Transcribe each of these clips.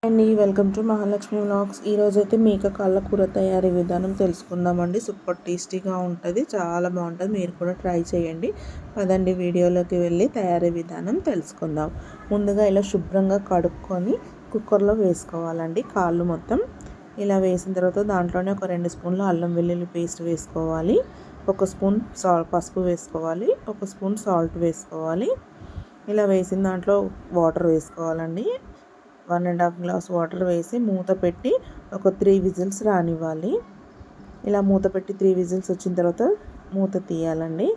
అండి welcome to Mahalakshmi vlogs. ఈరోజు అయితే మేక కాళ్ళ కూర తయారీ విధానం తెలుసుకుందామండి. సూపర్ టేస్టీగా ఉంటుంది, చాలా బాగుంటుంది. మీరు కూడా ట్రై చేయండి. పదండి వీడియోలోకి వెళ్ళి తయారీ విధానం తెలుసుకుందాం. ముందుగా ఇలా శుభ్రంగా కడుక్కొని కుక్కర్లో వేసుకోవాలండి. కాళ్ళు మొత్తం ఇలా వేసిన తర్వాత దాంట్లోనే ఒక 2 స్పూన్లు అల్లం వెల్లుల్లి పేస్ట్ వేసుకోవాలి. 1 స్పూన్ పసుపు వేసుకోవాలి. 1 స్పూన్ సాల్ట్ వేసుకోవాలి. ఇలా వేసిన దాంట్లో వాటర్ వేసుకోవాలండి. 1.5 గ్లాస్ వాటర్ వేసి మూత పెట్టి ఒక 3 విజిల్స్ రానివ్వాలి. ఇలా మూత పెట్టి 3 విజిల్స్ వచ్చిన తర్వాత మూత తీయాలండి.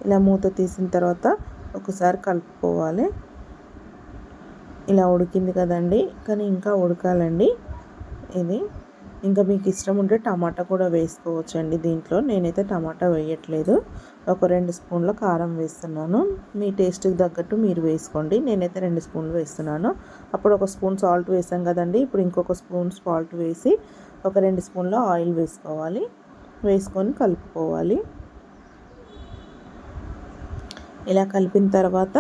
ఇలా మూత తీసిన తర్వాత ఒకసారి కలుపుకోవాలి. ఇలా ఉడికింది కదండి, కానీ ఇంకా ఉడకాలండి. ఇది ఇంకా మీకు ఇష్టం ఉంటే టమాటా కూడా వేసుకోవచ్చండి. దీంట్లో నేనైతే టమాటా వేయట్లేదు. ఒక 2 స్పూన్ల కారం వేస్తున్నాను. మీ టేస్ట్కి తగ్గట్టు మీరు వేసుకోండి. నేనైతే 2 స్పూన్లు వేస్తున్నాను. అప్పుడు 1 స్పూన్ సాల్ట్ వేసాం కదండి, ఇప్పుడు ఇంకొక స్పూన్ సాల్ట్ వేసి ఒక 2 స్పూన్ల ఆయిల్ వేసుకోవాలి. వేసుకొని కలుపుకోవాలి. ఇలా కలిపిన తర్వాత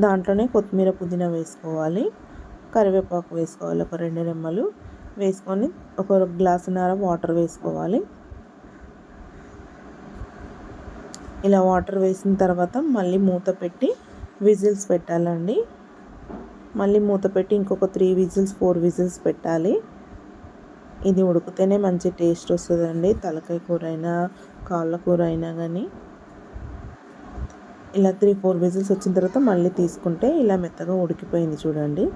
దాంట్లోనే కొత్తిమీర పుదీనా వేసుకోవాలి. కరివేపాకు వేసుకోవాలి. ఒక 2 రెమ్మలు వేసుకొని ఒక గ్లాసున్నర వాటర్ వేసుకోవాలి. ఇలా వాటర్ వేసిన తర్వాత మళ్ళీ మూత పెట్టి విజిల్స్ పెట్టాలండి. మళ్ళీ మూత పెట్టి ఇంకొక 3 విజిల్స్ 4 విజిల్స్ పెట్టాలి. ఇది ఉడికితేనే మంచి టేస్ట్ వస్తుందండి. తలకాయ కూర అయినా కాళ్ళ కూర అయినా కానీ ఇలా 3-4 విజిల్స్ వచ్చిన తర్వాత మళ్ళీ తీసుకుంటే ఇలా మెత్తగా ఉడికిపోయింది చూడండి.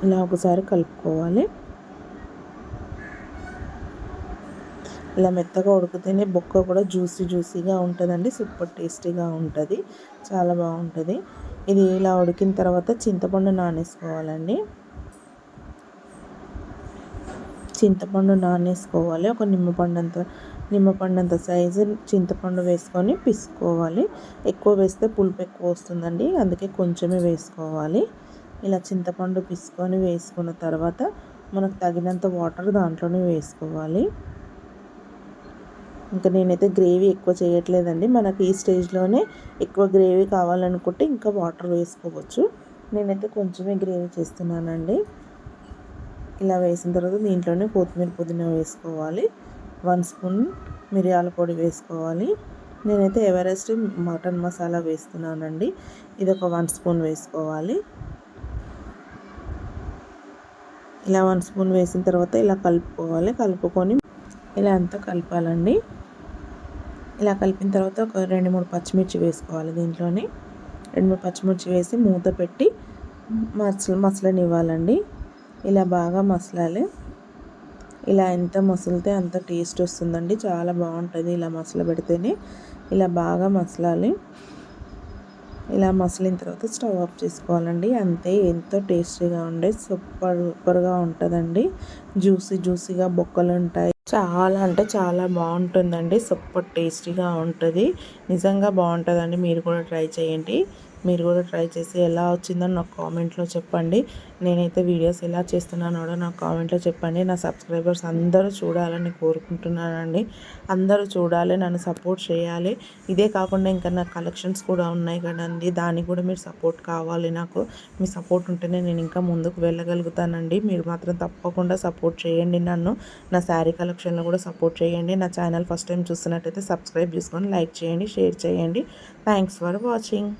ఇలా ఒకసారి కలుపుకోవాలి. ఇలా మెత్తగా ఉడికితేనే బొక్క కూడా జ్యూసీగా ఉంటుందండి. సూపర్ టేస్టీగా ఉంటుంది, చాలా బాగుంటుంది. ఇది ఇలా ఉడికిన తర్వాత చింతపండు నానేసుకోవాలండి. చింతపండు నానేసుకోవాలి. ఒక నిమ్మపండంత సైజు చింతపండు వేసుకొని పిసుకోవాలి. ఎక్కువ వేస్తే పులుపు ఎక్కువ వస్తుందండి, అందుకే కొంచెమే వేసుకోవాలి. ఇలా చింతపండు పిసుకొని వేసుకున్న తర్వాత మనకు తగినంత వాటర్ దాంట్లోనే వేసుకోవాలి. ఇంకా నేనైతే గ్రేవీ ఎక్కువ చేయట్లేదండి. మనకి ఈ స్టేజ్లోనే ఎక్కువ గ్రేవీ కావాలనుకుంటే ఇంకా వాటర్ వేసుకోవచ్చు. నేనైతే కొంచెమే గ్రేవీ చేస్తున్నానండి. ఇలా వేసిన తర్వాత దీంట్లోనే కొత్తిమీర పుదీనా వేసుకోవాలి. 1 స్పూన్ మిరియాల పొడి వేసుకోవాలి. నేనైతే ఎవరెస్ట్ మటన్ మసాలా వేస్తున్నానండి. ఇది ఒక 1 స్పూన్ వేసుకోవాలి. ఇలా 1 స్పూన్ వేసిన తర్వాత ఇలా కలుపుకోవాలి. కలుపుకొని ఇలా అంతా కలపాలండి. ఇలా కలిపిన తర్వాత ఒక 2-3 పచ్చిమిర్చి వేసుకోవాలి. దీంట్లోనే 2-3 పచ్చిమిర్చి వేసి మూత పెట్టి మసలనివ్వాలండి. ఇలా బాగా మసలాలి. ఇలా ఎంత మసిలితే అంత టేస్ట్ వస్తుందండి, చాలా బాగుంటుంది. ఇలా మసల పెడితేనే ఇలా బాగా మసలాలి. ఇలా మసిలిన తర్వాత స్టవ్ ఆఫ్ చేసుకోవాలండి. అంతే, ఎంతో టేస్టీగా ఉండే సూపర్గా ఉంటుందండి. జ్యూసీగా బొక్కలు ఉంటాయి. చాలా అంటే చాలా బాగుంటుందండి. సూపర్ టేస్టీగా ఉంటుంది, నిజంగా బాగుంటుందండి. మీరు కూడా ట్రై చేయండి. మీరు కూడా ట్రై చేసి ఎలా వచ్చిందని నాకు కామెంట్లో చెప్పండి. నేనైతే వీడియోస్ ఎలా చేస్తున్నానో కూడా నాకు కామెంట్లో చెప్పండి. నా సబ్స్క్రైబర్స్ అందరూ చూడాలని కోరుకుంటున్నానండి. అందరూ చూడాలి, నన్ను సపోర్ట్ చేయాలి. ఇదే కాకుండా ఇంకా నా కలెక్షన్స్ కూడా ఉన్నాయి కదండి, దానికి కూడా మీరు సపోర్ట్ కావాలి. నాకు మీ సపోర్ట్ ఉంటేనే నేను ఇంకా ముందుకు వెళ్ళగలుగుతానండి. మీరు మాత్రం తప్పకుండా సపోర్ట్ చేయండి. నన్ను నా శారీ కలెక్షన్లో కూడా సపోర్ట్ చేయండి. నా ఛానల్ ఫస్ట్ టైం చూస్తున్నట్టయితే సబ్స్క్రైబ్ చేసుకొని లైక్ చేయండి, షేర్ చేయండి. Thanks for watching.